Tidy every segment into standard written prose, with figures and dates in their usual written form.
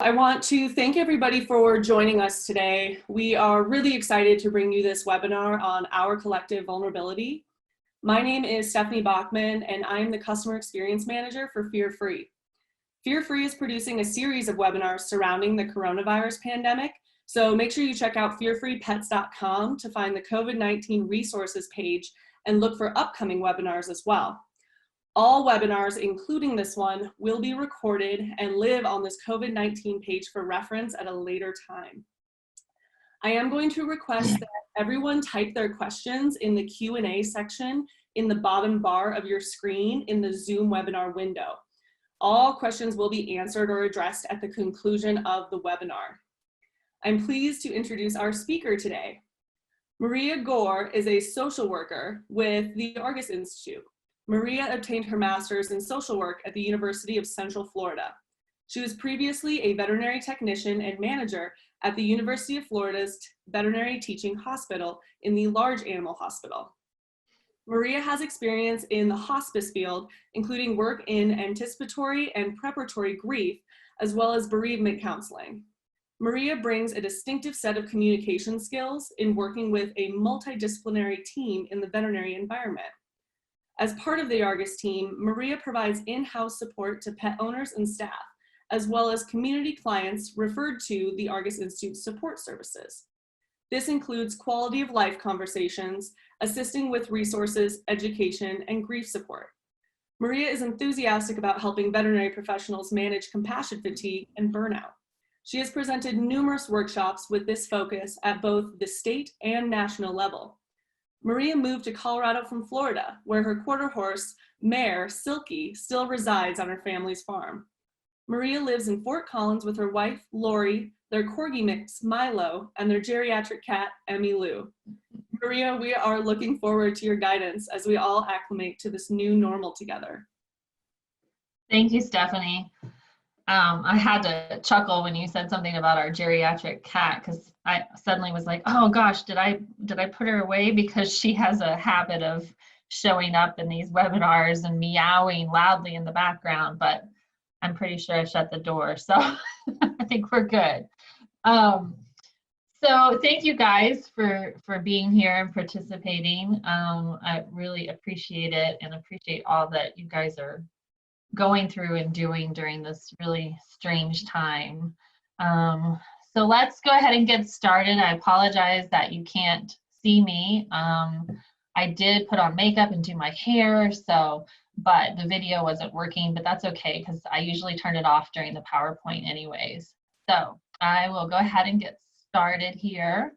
I want to thank everybody for joining us today. We are really excited to bring you this webinar on our collective vulnerability. My name is Stephanie Bachman, and I'm the Customer Experience Manager for Fearfree. Fearfree is producing a series of webinars surrounding the coronavirus pandemic, so make sure you check out fearfreepets.com to find the COVID-19 resources page and look for upcoming webinars as well. All webinars, including this one, will be recorded and live on this COVID-19 page for reference at a later time. I am going to request that everyone type their questions in the Q&A section in the bottom bar of your screen in the Zoom webinar window. All questions will be answered or addressed at the conclusion of the webinar. I'm pleased to introduce our speaker today. Maria Gore is a social worker with the Argus Institute. Maria obtained her master's in social work at the University of Central Florida. She was previously a veterinary technician and manager at the University of Florida's Veterinary Teaching Hospital in the Large Animal Hospital. Maria has experience in the hospice field, including work in anticipatory and preparatory grief, as well as bereavement counseling. Maria brings a distinctive set of communication skills in working with a multidisciplinary team in the veterinary environment. As part of the Argus team, Maria provides in-house support to pet owners and staff, as well as community clients referred to the Argus Institute support services. This includes quality of life conversations, assisting with resources, education, and grief support. Maria is enthusiastic about helping veterinary professionals manage compassion fatigue and burnout. She has presented numerous workshops with this focus at both the state and national level. Maria moved to Colorado from Florida, where her quarter horse, mare Silky, still resides on her family's farm. Maria lives in Fort Collins with her wife, Lori, their corgi mix, Milo, and their geriatric cat, Emmy Lou. Maria, we are looking forward to your guidance as we all acclimate to this new normal together. Thank you, Stephanie. I had to chuckle when you said something about our geriatric cat, because I suddenly was like, oh gosh, did I put her away? Because she has a habit of showing up in these webinars and meowing loudly in the background, but I'm pretty sure I shut the door, so I think we're good. So thank you guys for being here and participating. I really appreciate it and appreciate all that you guys are going through and doing during this really strange time. So let's go ahead and get started. I apologize that you can't see me. I did put on makeup and do my hair, but the video wasn't working, but that's okay because I usually turn it off during the PowerPoint anyways. So I will go ahead and get started here.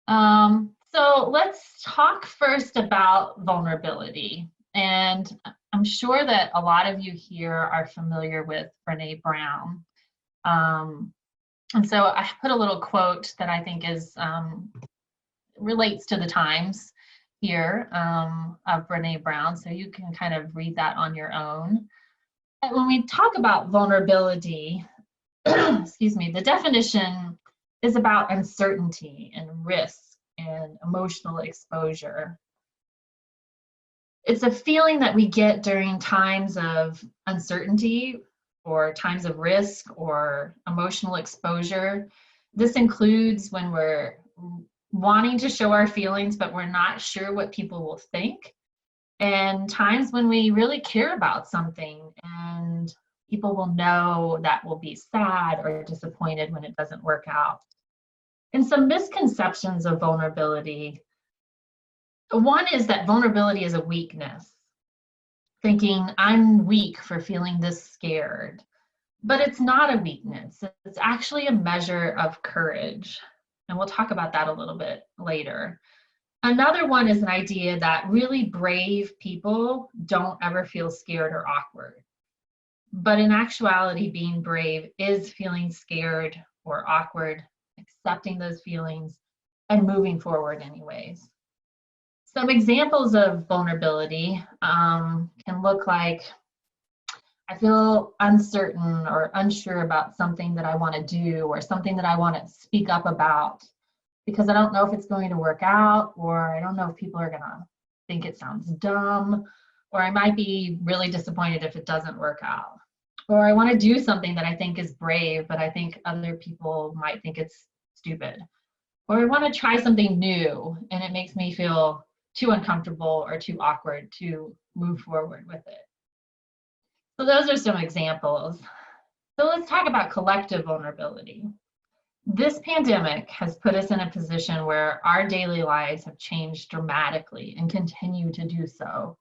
So let's talk first about vulnerability. And I'm sure that a lot of you here are familiar with Brené Brown. And so I put a little quote that I think is relates to the times here of Brené Brown, so you can kind of read that on your own. And when we talk about vulnerability, excuse me, the definition is about uncertainty and risk and emotional exposure. It's a feeling that we get during times of uncertainty or times of risk or emotional exposure. This includes when we're wanting to show our feelings, but we're not sure what people will think. And times when we really care about something and people will know that we'll be sad or disappointed when it doesn't work out. And some misconceptions of vulnerability. One is that vulnerability is a weakness, thinking I'm weak for feeling this scared. But it's not a weakness. It's actually a measure of courage. And we'll talk about that a little bit later. Another one is an idea that really brave people don't ever feel scared or awkward. But in actuality, being brave is feeling scared or awkward, accepting those feelings, and moving forward anyways. Some examples of vulnerability can look like, I feel uncertain or unsure about something that I want to do or something that I want to speak up about because I don't know if it's going to work out, or I don't know if people are going to think it sounds dumb, or I might be really disappointed if it doesn't work out. Or I want to do something that I think is brave, but I think other people might think it's stupid. Or I want to try something new and it makes me feel too uncomfortable or too awkward to move forward with it. So those are some examples. So let's talk about collective vulnerability. This pandemic has put us in a position where our daily lives have changed dramatically and continue to do so.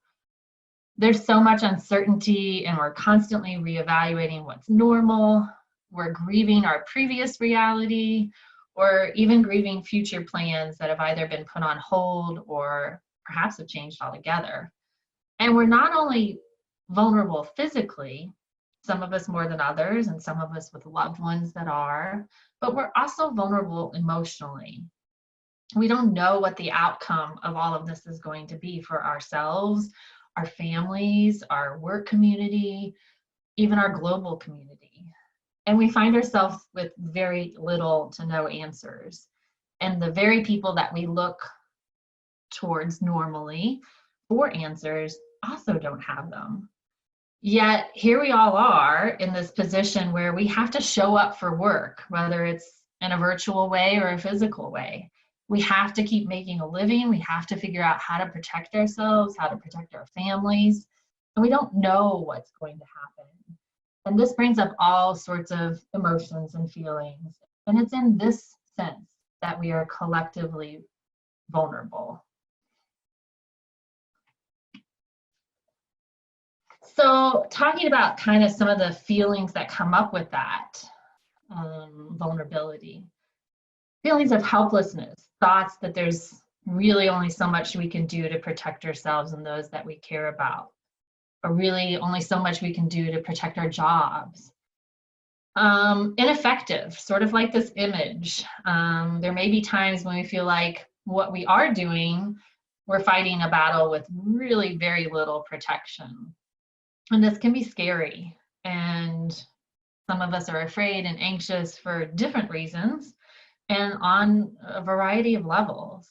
There's so much uncertainty, and we're constantly reevaluating what's normal. We're grieving our previous reality, or even grieving future plans that have either been put on hold or perhaps have changed altogether. And we're not only vulnerable physically, some of us more than others, and some of us with loved ones that are, but we're also vulnerable emotionally. We don't know what the outcome of all of this is going to be for ourselves, our families, our work community, even our global community. And we find ourselves with very little to no answers. And the very people that we look towards normally for answers also don't have them. Yet here we all are in this position where we have to show up for work, whether it's in a virtual way or a physical way. We have to keep making a living. We have to figure out how to protect ourselves, how to protect our families, and we don't know what's going to happen. And this brings up all sorts of emotions and feelings. And it's in this sense that we are collectively vulnerable. So talking about kind of some of the feelings that come up with that vulnerability, feelings of helplessness, thoughts that there's really only so much we can do to protect ourselves and those that we care about, or really only so much we can do to protect our jobs. Ineffective, sort of like this image. There may be times when we feel like what we are doing, we're fighting a battle with really very little protection. And this can be scary. And some of us are afraid and anxious for different reasons and on a variety of levels.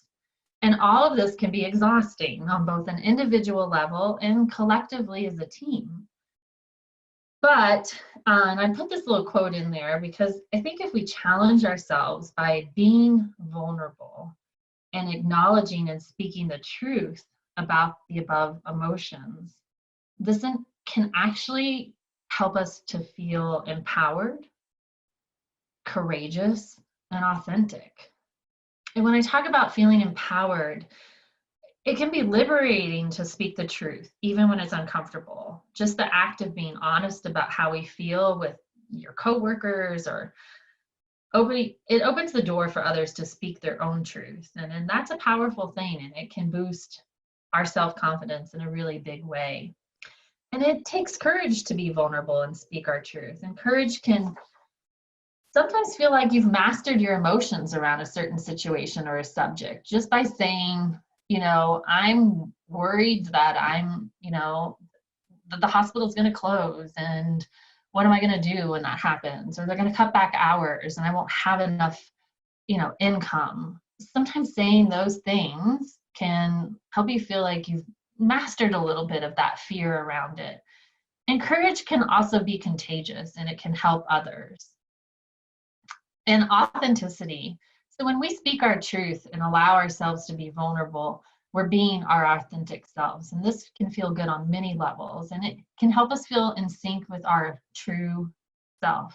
And all of this can be exhausting on both an individual level and collectively as a team. But, and I put this little quote in there because I think if we challenge ourselves by being vulnerable and acknowledging and speaking the truth about the above emotions, this can actually help us to feel empowered, courageous, and authentic. And when I talk about feeling empowered, it can be liberating to speak the truth, even when it's uncomfortable. Just the act of being honest about how we feel with your coworkers, or it opens the door for others to speak their own truth. And that's a powerful thing, and it can boost our self-confidence in a really big way. And it takes courage to be vulnerable and speak our truth. And courage can sometimes feel like you've mastered your emotions around a certain situation or a subject just by saying, I'm worried that that the hospital's going to close, and what am I going to do when that happens? Or they're going to cut back hours and I won't have enough, income. Sometimes saying those things can help you feel like you've mastered a little bit of that fear around it. And courage can also be contagious, and it can help others. And authenticity. So when we speak our truth and allow ourselves to be vulnerable, we're being our authentic selves. And this can feel good on many levels, and it can help us feel in sync with our true self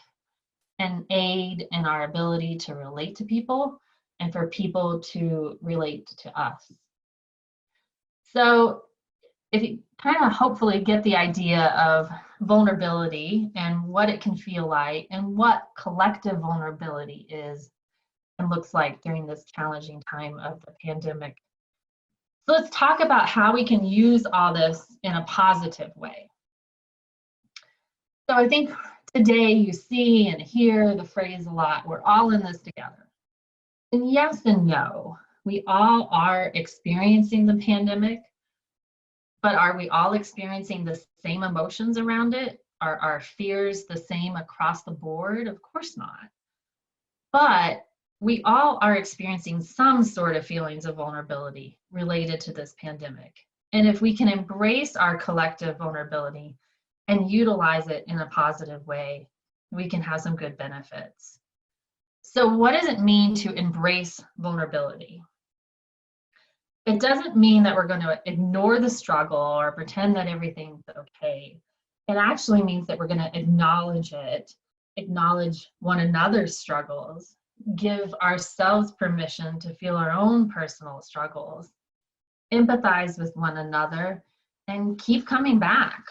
and aid in our ability to relate to people and for people to relate to us. So if you kind of hopefully get the idea of vulnerability and what it can feel like and what collective vulnerability is and looks like during this challenging time of the pandemic. So let's talk about how we can use all this in a positive way. So I think today you see and hear the phrase a lot, we're all in this together. And yes and no, we all are experiencing the pandemic. But are we all experiencing the same emotions around it? Are our fears the same across the board? Of course not. But we all are experiencing some sort of feelings of vulnerability related to this pandemic. And if we can embrace our collective vulnerability and utilize it in a positive way, we can have some good benefits. So what does it mean to embrace vulnerability? It doesn't mean that we're going to ignore the struggle or pretend that everything's okay. It actually means that we're going to acknowledge it, acknowledge one another's struggles, give ourselves permission to feel our own personal struggles, empathize with one another, and keep coming back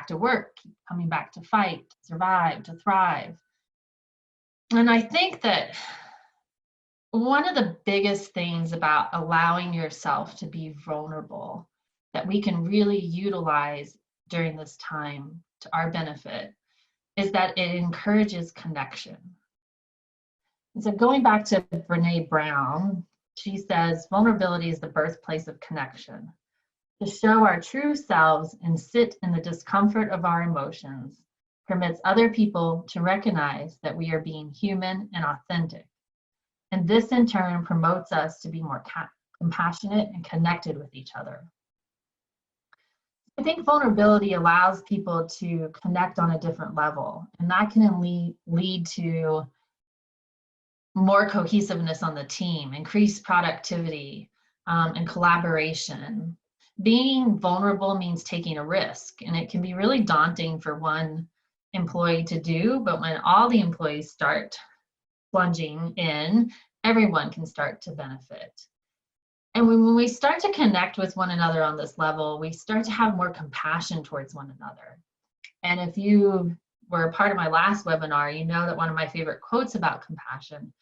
to work, keep coming back to fight, to survive, to thrive. And I think that one of the biggest things about allowing yourself to be vulnerable that we can really utilize during this time to our benefit is that it encourages connection. And so going back to Brené Brown, she says, vulnerability is the birthplace of connection. To show our true selves and sit in the discomfort of our emotions permits other people to recognize that we are being human and authentic. And this in turn promotes us to be more compassionate and connected with each other. I think vulnerability allows people to connect on a different level, and that can lead to more cohesiveness on the team, increased productivity, and collaboration. Being vulnerable means taking a risk, and it can be really daunting for one employee to do, but when all the employees start plunging in, everyone can start to benefit. And when we start to connect with one another on this level, we start to have more compassion towards one another. And if you were a part of my last webinar, you know that one of my favorite quotes about compassion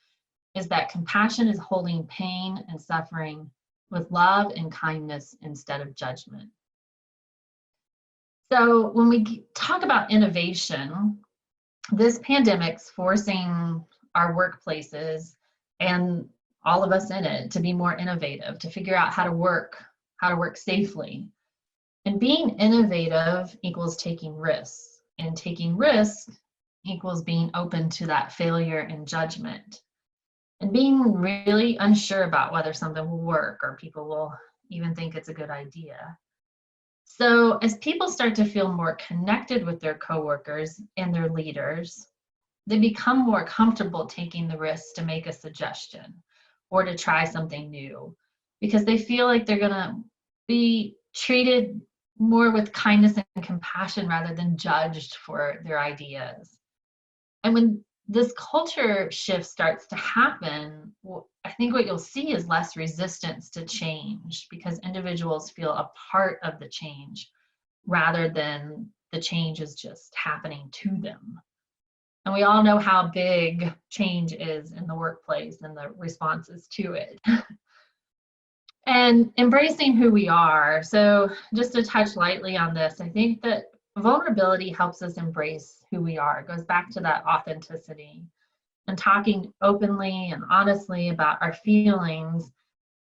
is that compassion is holding pain and suffering with love and kindness instead of judgment. So when we talk about innovation, this pandemic's forcing our workplaces and all of us in it to be more innovative, to figure out how to work safely. And being innovative equals taking risks, and taking risks equals being open to that failure and judgment, and being really unsure about whether something will work or people will even think it's a good idea. So as people start to feel more connected with their coworkers and their leaders, they become more comfortable taking the risks to make a suggestion or to try something new, because they feel like they're gonna be treated more with kindness and compassion rather than judged for their ideas. And when this culture shift starts to happen, I think what you'll see is less resistance to change, because individuals feel a part of the change rather than the change is just happening to them. And we all know how big change is in the workplace and the responses to it. And embracing who we are. So just to touch lightly on this, I think that vulnerability helps us embrace who we are. It goes back to that authenticity and talking openly and honestly about our feelings.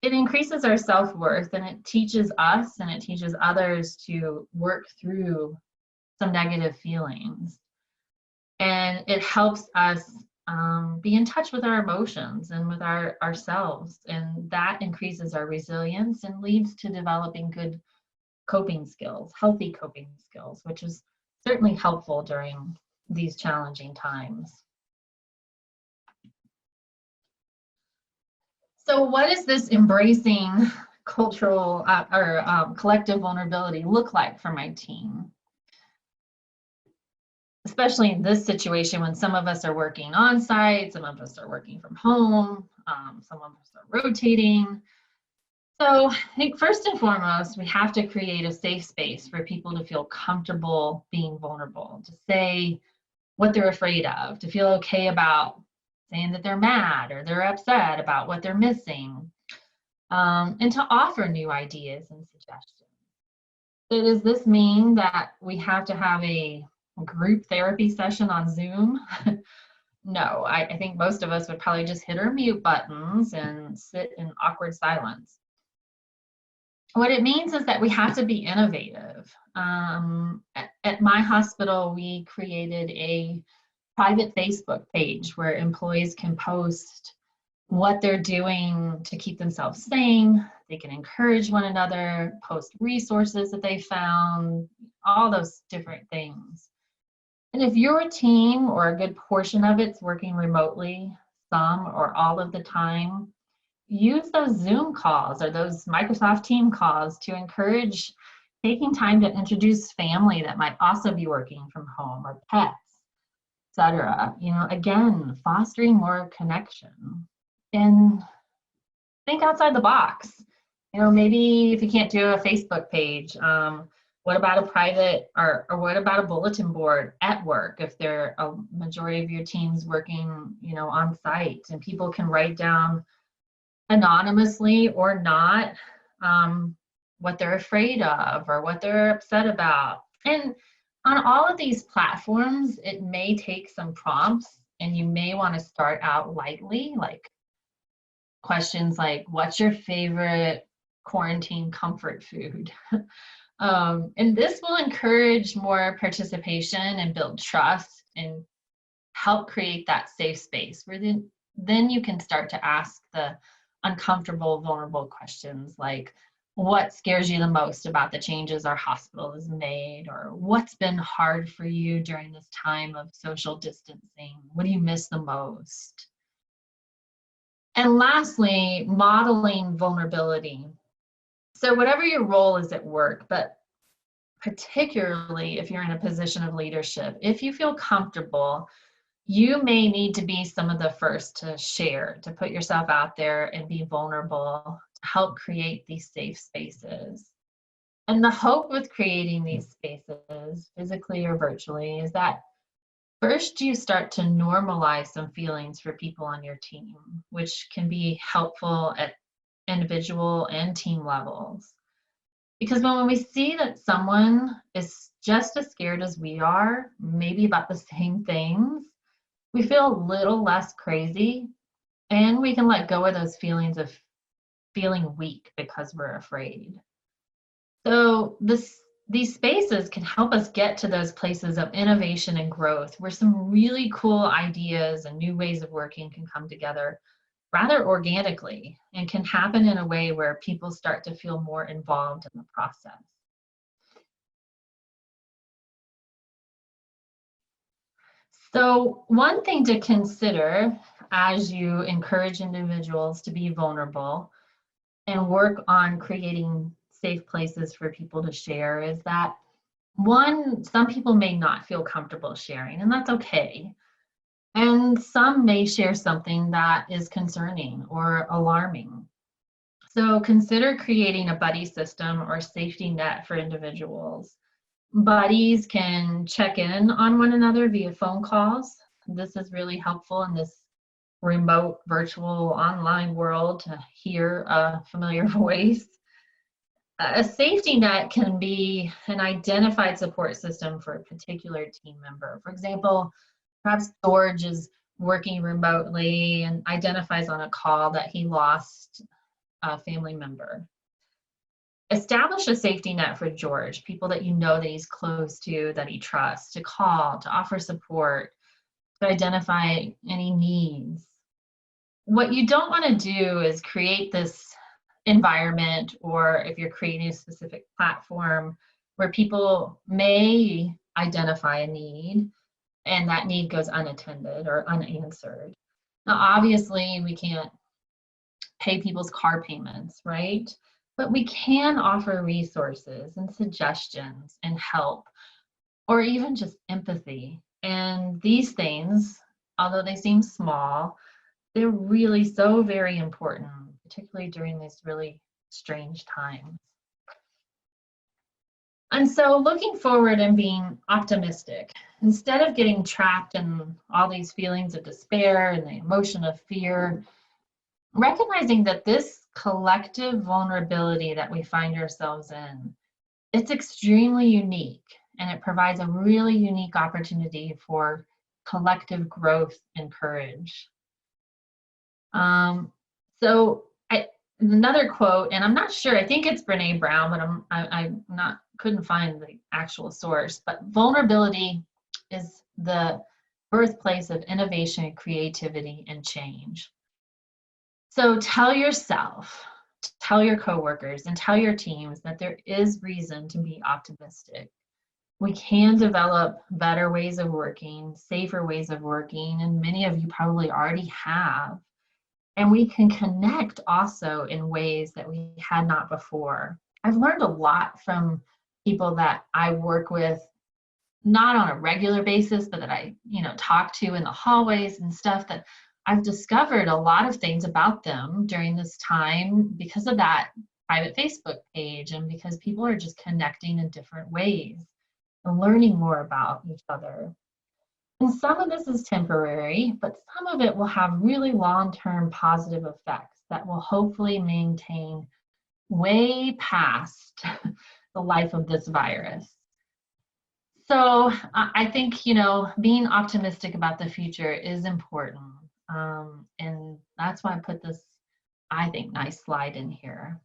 It increases our self-worth, and it teaches us and it teaches others to work through some negative feelings. And it helps us be in touch with our emotions and with ourselves, and that increases our resilience and leads to developing good coping skills, healthy coping skills, which is certainly helpful during these challenging times. So what does this embracing cultural or collective vulnerability look like for my team? Especially in this situation when some of us are working on site, some of us are working from home, some of us are rotating. So I think first and foremost, we have to create a safe space for people to feel comfortable being vulnerable, to say what they're afraid of, to feel okay about saying that they're mad or they're upset about what they're missing, and to offer new ideas and suggestions. So does this mean that we have to have a group therapy session on Zoom? No, I think most of us would probably just hit our mute buttons and sit in awkward silence. What it means is that we have to be innovative. At my hospital, we created a private Facebook page where employees can post what they're doing to keep themselves sane. They can encourage one another, post resources that they found, all those different things. And if your team or a good portion of it's working remotely, some or all of the time, use those Zoom calls or those Microsoft Team calls to encourage taking time to introduce family that might also be working from home, or pets, etc. Again, fostering more connection. And think outside the box. Maybe if you can't do a Facebook page, what about a private or what about a bulletin board at work if there a majority of your team's working, on site, and people can write down anonymously or not what they're afraid of or what they're upset about. And on all of these platforms, it may take some prompts, and you may want to start out lightly, like questions like, what's your favorite quarantine comfort food? And this will encourage more participation and build trust and help create that safe space where then you can start to ask the uncomfortable, vulnerable questions like, what scares you the most about the changes our hospital has made? Or what's been hard for you during this time of social distancing? What do you miss the most? And lastly, modeling vulnerability. So whatever your role is at work, but particularly if you're in a position of leadership, if you feel comfortable, you may need to be some of the first to share, to put yourself out there and be vulnerable, to help create these safe spaces. And the hope with creating these spaces, physically or virtually, is that first you start to normalize some feelings for people on your team, which can be helpful at individual and team levels. Because when we see that someone is just as scared as we are, maybe about the same things, we feel a little less crazy, and we can let go of those feelings of feeling weak because we're afraid. So these spaces can help us get to those places of innovation and growth where some really cool ideas and new ways of working can come together rather organically and can happen in a way where people start to feel more involved in the process. So one thing to consider as you encourage individuals to be vulnerable and work on creating safe places for people to share is that, one, some people may not feel comfortable sharing, and that's okay. And some may share something that is concerning or alarming. So consider creating a buddy system or safety net for individuals. Buddies can check in on one another via phone calls. This is really helpful in this remote, virtual, online world to hear a familiar voice. A safety net can be an identified support system for a particular team member. For example, perhaps George is working remotely and identifies on a call that he lost a family member. Establish a safety net for George, people that you know that he's close to, that he trusts, to call, to offer support, to identify any needs. What you don't want to do is create this environment, or if you're creating a specific platform where people may identify a need and that need goes unattended or unanswered. Now, obviously, we can't pay people's car payments, right? But we can offer resources and suggestions and help, or even just empathy. And these things, although they seem small, they're really so very important, particularly during these really strange times. And so looking forward and being optimistic, instead of getting trapped in all these feelings of despair and the emotion of fear, recognizing that this collective vulnerability that we find ourselves in, it's extremely unique, and it provides a really unique opportunity for collective growth and courage. Another quote, and I'm not sure, I think it's Brene Brown, but couldn't find the actual source, but vulnerability is the birthplace of innovation, creativity, and change. So tell yourself, tell your coworkers, and tell your teams that there is reason to be optimistic. We can develop better ways of working, safer ways of working, and many of you probably already have. And we can connect also in ways that we had not before. I've learned a lot from people that I work with, not on a regular basis, but that I, talk to in the hallways and stuff, that I've discovered a lot of things about them during this time because of that private Facebook page and because people are just connecting in different ways and learning more about each other. And some of this is temporary, but some of it will have really long-term positive effects that will hopefully maintain way past the life of this virus. So I think, being optimistic about the future is important. And that's why I put this, I think, nice slide in here.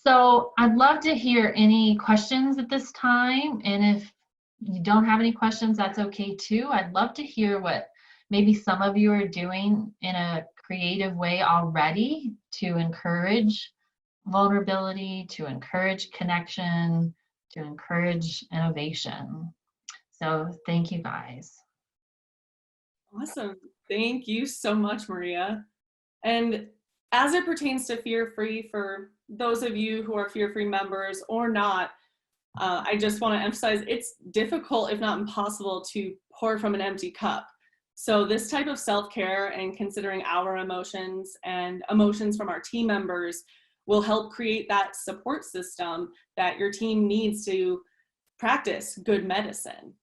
So I'd love to hear any questions at this time. And if you don't have any questions, that's okay too. I'd love to hear what maybe some of you are doing in a creative way already to encourage vulnerability, to encourage connection, to encourage innovation. So thank you guys. Awesome. Thank you so much, Maria. And as it pertains to Fearfree, for those of you who are Fearfree members or not, I just want to emphasize it's difficult, if not impossible, to pour from an empty cup. So this type of self-care and considering our emotions and emotions from our team members will help create that support system that your team needs to practice good medicine.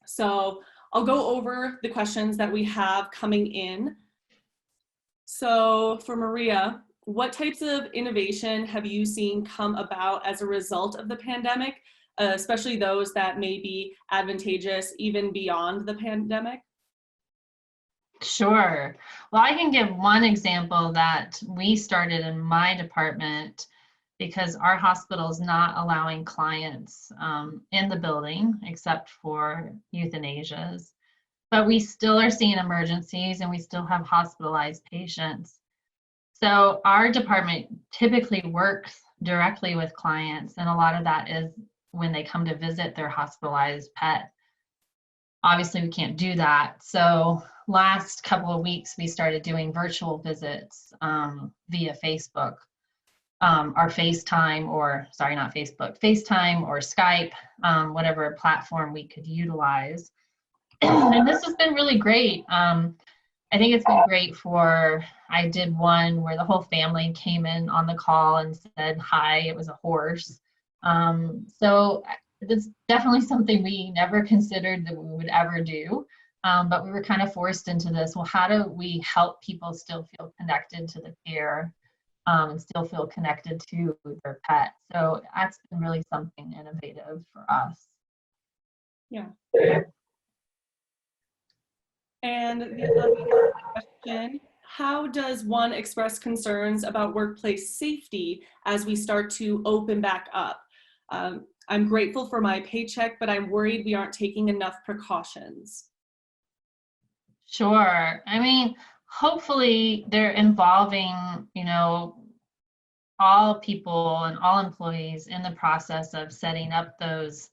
So I'll go over the questions that we have coming in. So for Maria, what types of innovation have you seen come about as a result of the pandemic, especially those that may be advantageous even beyond the pandemic? Sure. Well, I can give one example that we started in my department because our hospital is not allowing clients in the building except for euthanasias. But we still are seeing emergencies and we still have hospitalized patients. So our department typically works directly with clients, and a lot of that is when they come to visit their hospitalized pet. Obviously, we can't do that. So last couple of weeks, we started doing virtual visits via Facebook, or FaceTime, or sorry, not Facebook, FaceTime or Skype, whatever platform we could utilize. And this has been really great. I think it's been great I did one where the whole family came in on the call and said hi. It was a horse. So it's definitely something we never considered that we would ever do. But we were kind of forced into this. Well, how do we help people still feel connected to the care and still feel connected to their pet? So that's been really something innovative for us. Yeah. And the other question, how does one express concerns about workplace safety as we start to open back up? I'm grateful for my paycheck, but I'm worried we aren't taking enough precautions. Sure. I mean, hopefully they're involving, all people and all employees in the process of setting up those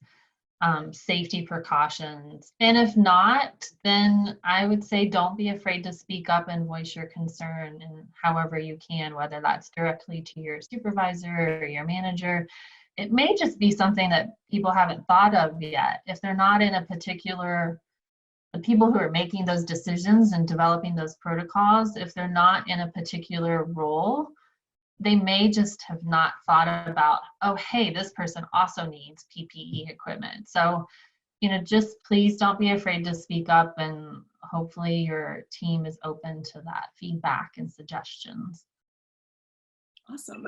safety precautions. And if not, then I would say don't be afraid to speak up and voice your concern in however you can, whether that's directly to your supervisor or your manager. It may just be something that people haven't thought of yet. If they're not in a particular, the people who are making those decisions and developing those protocols, if they're not in a particular role, they may just have not thought about, oh, hey, this person also needs PPE equipment. So, just please don't be afraid to speak up, and hopefully your team is open to that feedback and suggestions. Awesome.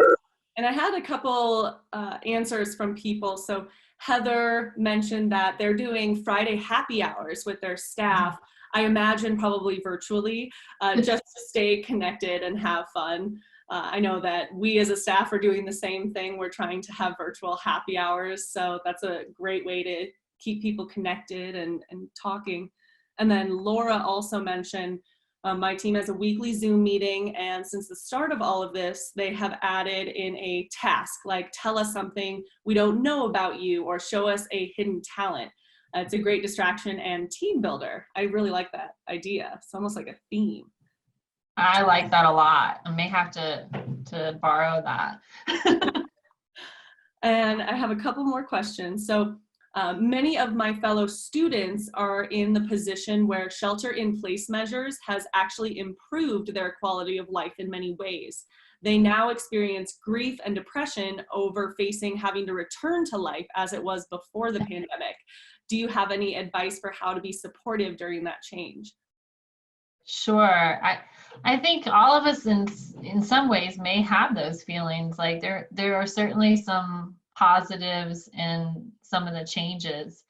And I had a couple answers from people. So Heather mentioned that they're doing Friday happy hours with their staff. I imagine probably virtually, just to stay connected and have fun. I know that we as a staff are doing the same thing. We're trying to have virtual happy hours. So that's a great way to keep people connected and talking. And then Laura also mentioned My team has a weekly Zoom meeting, and since the start of all of this, they have added in a task, like tell us something we don't know about you or show us a hidden talent. It's a great distraction and team builder. I really like that idea. It's almost like a theme. I like that a lot. I may have to borrow that. And I have a couple more questions. So many of my fellow students are in the position where shelter-in-place measures has actually improved their quality of life in many ways. They now experience grief and depression over facing having to return to life as it was before the pandemic. Do you have any advice for how to be supportive during that change? Sure. I think all of us in some ways may have those feelings. Like there are certainly some positives in some of the changes.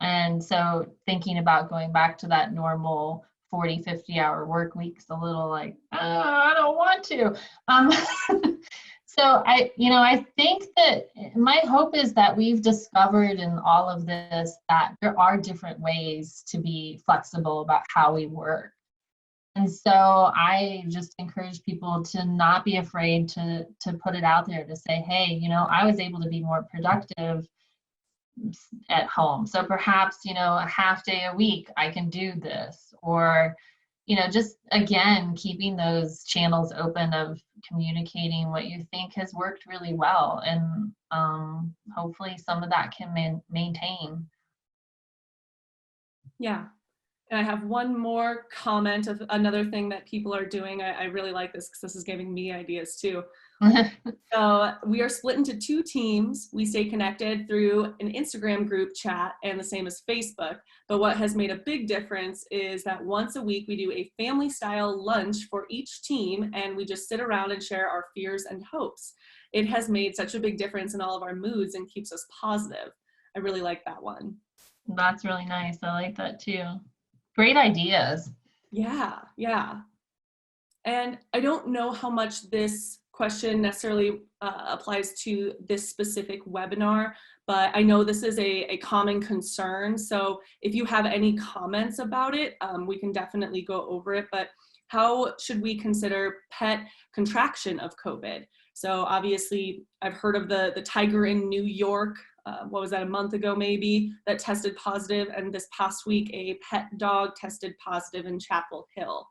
And so thinking about going back to that normal 40, 50-hour work week's a little like, oh, I don't want to. So I think that my hope is that we've discovered in all of this that there are different ways to be flexible about how we work. And so I just encourage people to not be afraid to put it out there, to say, hey, I was able to be more productive at home. So perhaps, a half day a week, I can do this. Or, just again, keeping those channels open of communicating what you think has worked really well. And hopefully some of that can maintain. Yeah. And I have one more comment of another thing that people are doing. I really like this because this is giving me ideas too. So we are split into two teams. We stay connected through an Instagram group chat and the same as Facebook. But what has made a big difference is that once a week we do a family style lunch for each team, and we just sit around and share our fears and hopes. It has made such a big difference in all of our moods and keeps us positive. I really like that one. That's really nice. I like that too. Great ideas. Yeah, yeah. And I don't know how much this question necessarily applies to this specific webinar, but I know this is a common concern. So if you have any comments about it, we can definitely go over it. But how should we consider pet contraction of COVID? So obviously, I've heard of the tiger in New York. What was that, a month ago maybe, that tested positive, and this past week a pet dog tested positive in Chapel Hill.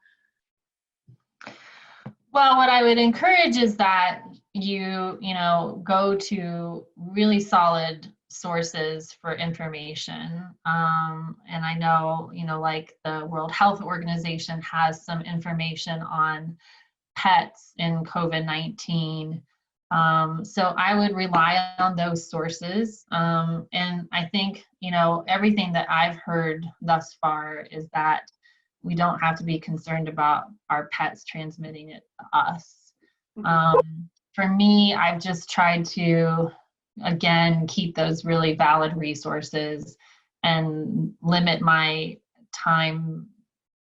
Well, what I would encourage is that you go to really solid sources for information. And I know, like the World Health Organization has some information on pets in COVID-19. So I would rely on those sources. And I think, everything that I've heard thus far is that we don't have to be concerned about our pets transmitting it to us. For me, I've just tried to, again, keep those really valid resources and limit my time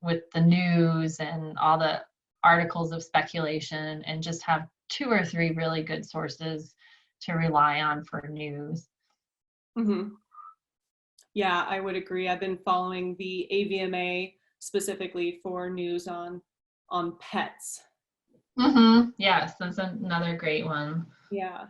with the news and all the articles of speculation, and just have 2 or 3 really good sources to rely on for news. Mm-hmm. Yeah, I would agree. I've been following the AVMA specifically for news on pets. Mm-hmm. Yes, that's another great one. Yeah.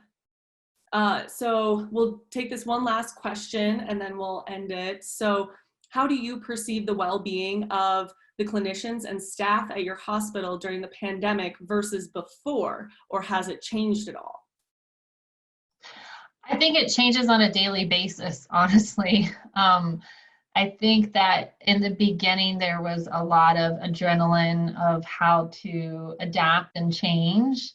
So we'll take this one last question and then we'll end it. So how do you perceive the well-being of the clinicians and staff at your hospital during the pandemic versus before, or has it changed at all? I think it changes on a daily basis, honestly. I think that in the beginning, there was a lot of adrenaline of how to adapt and change.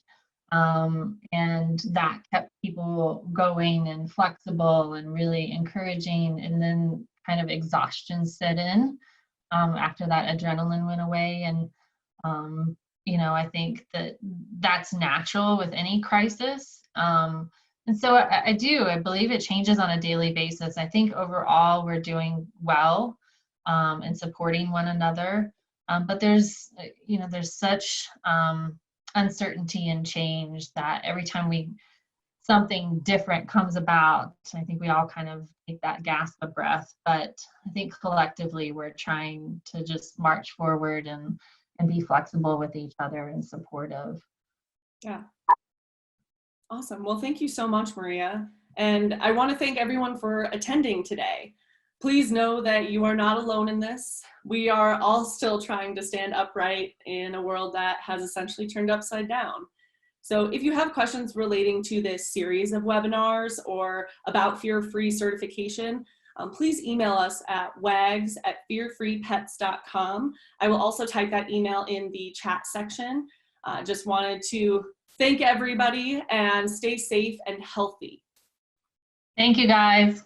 And that kept people going and flexible and really encouraging. And then kind of exhaustion set in after that adrenaline went away. And, I think that that's natural with any crisis. And so I believe it changes on a daily basis. I think overall we're doing well and supporting one another. But there's such uncertainty and change that every time something different comes about, I think we all kind of take that gasp of breath. But I think collectively we're trying to just march forward and and be flexible with each other and supportive. Yeah. Awesome. Well, thank you so much, Maria. And I want to thank everyone for attending today. Please know that you are not alone in this. We are all still trying to stand upright in a world that has essentially turned upside down. So if you have questions relating to this series of webinars or about Fearfree certification, please email us at wags@fearfreepets.com. I will also type that email in the chat section. Just wanted to thank everybody and stay safe and healthy. Thank you, guys.